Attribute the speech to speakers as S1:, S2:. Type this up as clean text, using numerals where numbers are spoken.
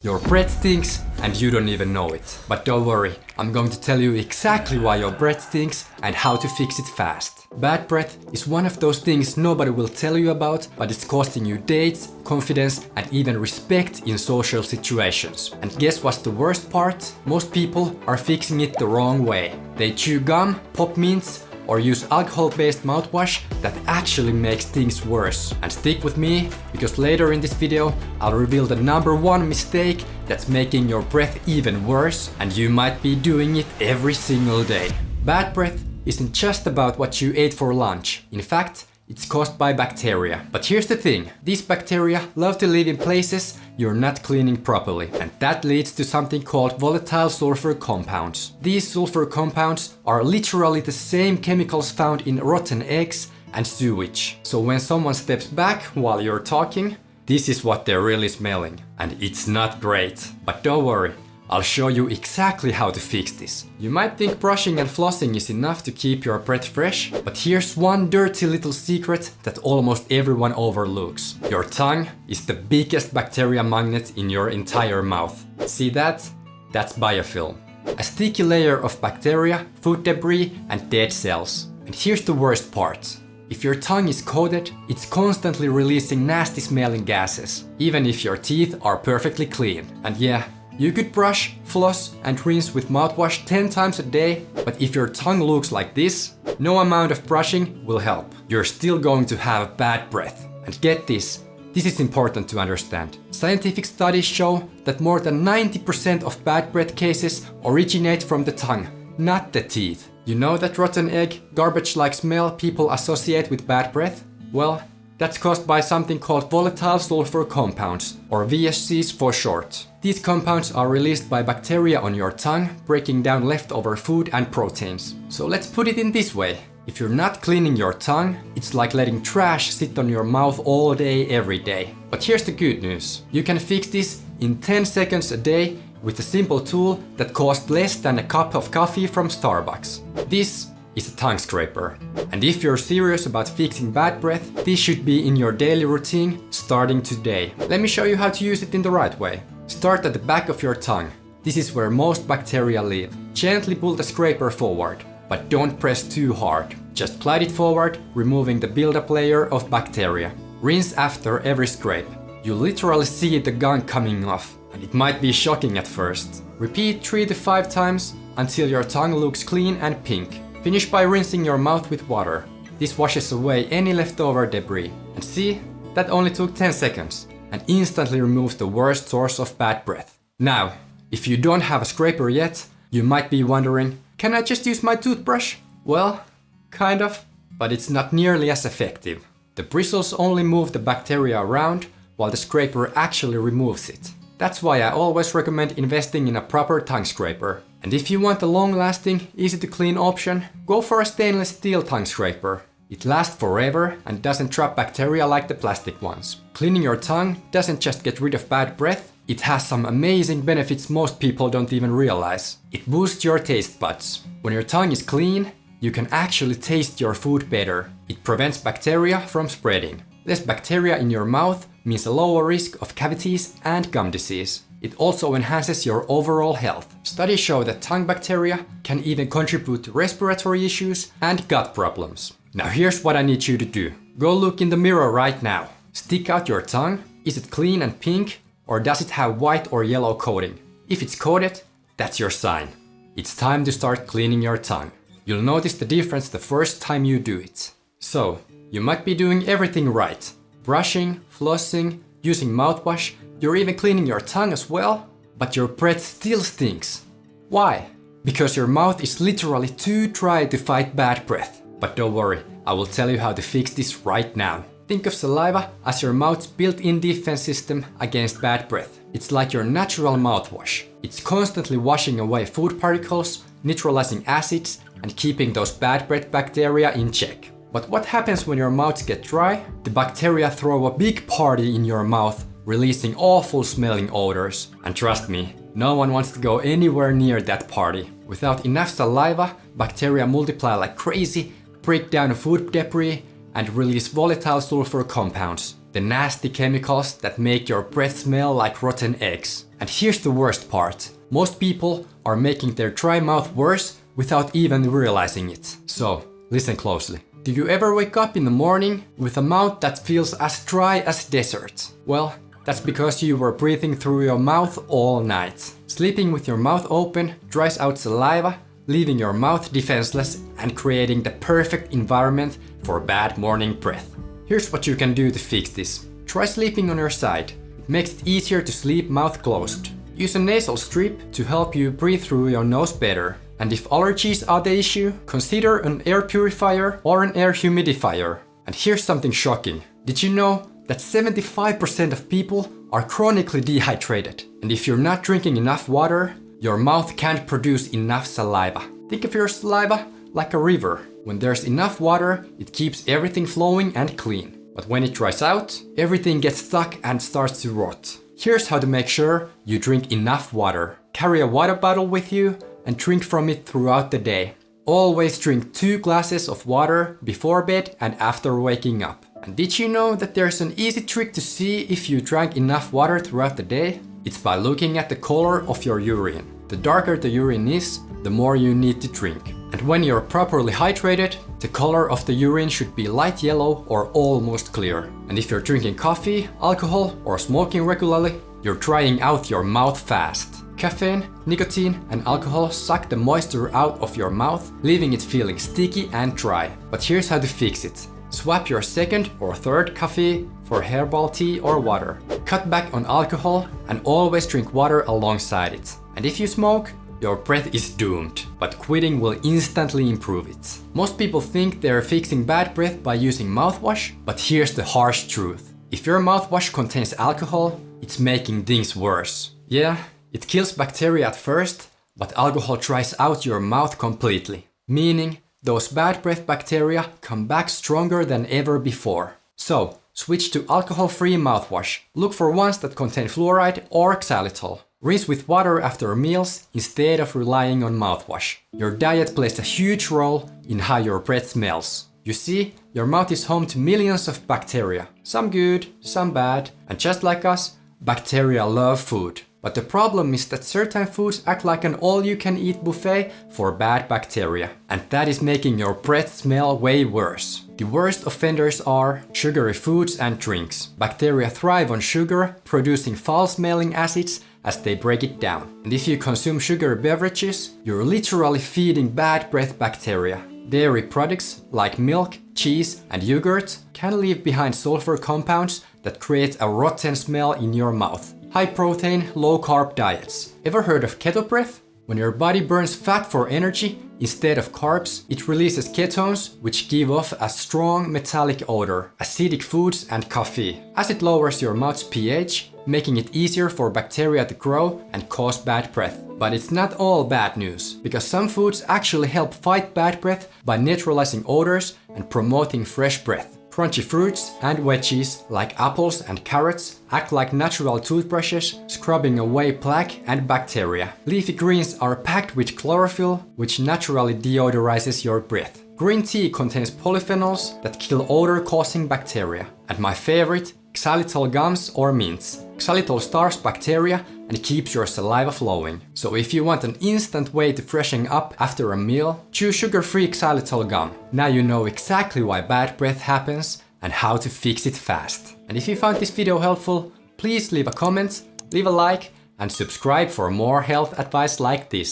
S1: Your breath stinks and you don't even know it. But don't worry, I'm going to tell you exactly why your breath stinks and how to fix it fast. Bad breath is one of those things nobody will tell you about, but it's costing you dates, confidence, and even respect in social situations. And guess what's the worst part? Most people are fixing it the wrong way. They chew gum, pop mints, or use alcohol-based mouthwash that actually makes things worse. And stick with me, because later in this video I'll reveal the #1 mistake that's making your breath even worse, and you might be doing it every single day. Bad breath isn't just about what you ate for lunch. In fact, it's caused by bacteria. But here's the thing, these bacteria love to live in places you're not cleaning properly. And that leads to something called volatile sulfur compounds. These sulfur compounds are literally the same chemicals found in rotten eggs and sewage. So when someone steps back while you're talking, this is what they're really smelling. And it's not great. But don't worry, I'll show you exactly how to fix this. You might think brushing and flossing is enough to keep your breath fresh, but here's one dirty little secret that almost everyone overlooks. Your tongue is the biggest bacteria magnet in your entire mouth. See that? That's biofilm. A sticky layer of bacteria, food debris, and dead cells. And here's the worst part. If your tongue is coated, it's constantly releasing nasty smelling gases, even if your teeth are perfectly clean. And yeah, you could brush, floss, and rinse with mouthwash 10 times a day, but if your tongue looks like this, no amount of brushing will help. You're still going to have bad breath. And get this is important to understand. Scientific studies show that more than 90% of bad breath cases originate from the tongue, not the teeth. You know that rotten egg, garbage-like smell people associate with bad breath? Well, that's caused by something called volatile sulfur compounds, or VSCs for short. These compounds are released by bacteria on your tongue, breaking down leftover food and proteins. So let's put it in this way. If you're not cleaning your tongue, it's like letting trash sit on your mouth all day, every day. But here's the good news. You can fix this in 10 seconds a day with a simple tool that costs less than a cup of coffee from Starbucks. This is a tongue scraper. And if you're serious about fixing bad breath, this should be in your daily routine starting today. Let me show you how to use it in the right way. Start at the back of your tongue. This is where most bacteria live. Gently pull the scraper forward, but don't press too hard. Just glide it forward, removing the build-up layer of bacteria. Rinse after every scrape. You literally see the gunk coming off, and it might be shocking at first. Repeat 3 to 5 times until your tongue looks clean and pink. Finish by rinsing your mouth with water. This washes away any leftover debris. And see, that only took 10 seconds and instantly removes the worst source of bad breath. Now, if you don't have a scraper yet, you might be wondering, can I just use my toothbrush? Well, kind of, but it's not nearly as effective. The bristles only move the bacteria around, while the scraper actually removes it. That's why I always recommend investing in a proper tongue scraper. And if you want a long-lasting, easy-to-clean option, go for a stainless steel tongue scraper. It lasts forever and doesn't trap bacteria like the plastic ones. Cleaning your tongue doesn't just get rid of bad breath, it has some amazing benefits most people don't even realize. It boosts your taste buds. When your tongue is clean, you can actually taste your food better. It prevents bacteria from spreading. Less bacteria in your mouth means a lower risk of cavities and gum disease. It also enhances your overall health. Studies show that tongue bacteria can even contribute to respiratory issues and gut problems. Now here's what I need you to do. Go look in the mirror right now. Stick out your tongue. Is it clean and pink, or does it have white or yellow coating? If it's coated, that's your sign. It's time to start cleaning your tongue. You'll notice the difference the first time you do it. So, you might be doing everything right. Brushing, flossing, using mouthwash, you're even cleaning your tongue as well, but your breath still stinks. Why? Because your mouth is literally too dry to fight bad breath. But don't worry, I will tell you how to fix this right now. Think of saliva as your mouth's built-in defense system against bad breath. It's like your natural mouthwash. It's constantly washing away food particles, neutralizing acids, and keeping those bad breath bacteria in check. But what happens when your mouth gets dry? The bacteria throw a big party in your mouth, releasing awful smelling odors. And trust me, no one wants to go anywhere near that party. Without enough saliva, bacteria multiply like crazy, break down food debris, and release volatile sulfur compounds. the nasty chemicals that make your breath smell like rotten eggs. And here's the worst part. Most people are making their dry mouth worse without even realizing it. So, listen closely. Do you ever wake up in the morning with a mouth that feels as dry as desert? Well, that's because you were breathing through your mouth all night. Sleeping with your mouth open dries out saliva, leaving your mouth defenseless and creating the perfect environment for bad morning breath. Here's what you can do to fix this. Try sleeping on your side. It makes it easier to sleep mouth closed. Use a nasal strip to help you breathe through your nose better. And if allergies are the issue, consider an air purifier or an air humidifier. And here's something shocking. Did you know that 75% of people are chronically dehydrated? And if you're not drinking enough water, your mouth can't produce enough saliva. Think of your saliva like a river. When there's enough water, it keeps everything flowing and clean. But when it dries out, everything gets stuck and starts to rot. Here's how to make sure you drink enough water. Carry a water bottle with you and drink from it throughout the day. Always drink 2 glasses of water before bed and after waking up. And did you know that there's an easy trick to see if you drank enough water throughout the day? It's by looking at the color of your urine. The darker the urine is, the more you need to drink. And when you're properly hydrated, the color of the urine should be light yellow or almost clear. And if you're drinking coffee, alcohol, or smoking regularly, you're drying out your mouth fast. Caffeine, nicotine, and alcohol suck the moisture out of your mouth, leaving it feeling sticky and dry. But here's how to fix it. Swap your second or third coffee for herbal tea or water. Cut back on alcohol and always drink water alongside it. And if you smoke, your breath is doomed, but quitting will instantly improve it. Most people think they're fixing bad breath by using mouthwash, but here's the harsh truth. If your mouthwash contains alcohol, it's making things worse. Yeah, it kills bacteria at first, but alcohol dries out your mouth completely, meaning those bad breath bacteria come back stronger than ever before. So, switch to alcohol-free mouthwash. Look for ones that contain fluoride or xylitol. Rinse with water after meals instead of relying on mouthwash. Your diet plays a huge role in how your breath smells. You see, your mouth is home to millions of bacteria. Some good, some bad, and just like us, bacteria love food. But the problem is that certain foods act like an all-you-can-eat buffet for bad bacteria. And that is making your breath smell way worse. The worst offenders are sugary foods and drinks. Bacteria thrive on sugar, producing foul-smelling acids as they break it down. And if you consume sugary beverages, you're literally feeding bad breath bacteria. Dairy products like milk, cheese, and yogurt can leave behind sulfur compounds that create a rotten smell in your mouth. High protein, low carb diets. Ever heard of keto breath? When your body burns fat for energy instead of carbs, it releases ketones, which give off a strong metallic odor, acidic foods, and coffee. Acid lowers your mouth's pH, making it easier for bacteria to grow and cause bad breath. But it's not all bad news, because some foods actually help fight bad breath by neutralizing odors and promoting fresh breath. Crunchy fruits and veggies like apples and carrots act like natural toothbrushes, scrubbing away plaque and bacteria. Leafy greens are packed with chlorophyll, which naturally deodorizes your breath. Green tea contains polyphenols that kill odor-causing bacteria. And my favorite, xylitol gums or mints. Xylitol starves bacteria and keeps your saliva flowing. So if you want an instant way to freshen up after a meal, choose sugar-free xylitol gum. Now you know exactly why bad breath happens and how to fix it fast. And if you found this video helpful, please leave a comment, leave a like, and subscribe for more health advice like this.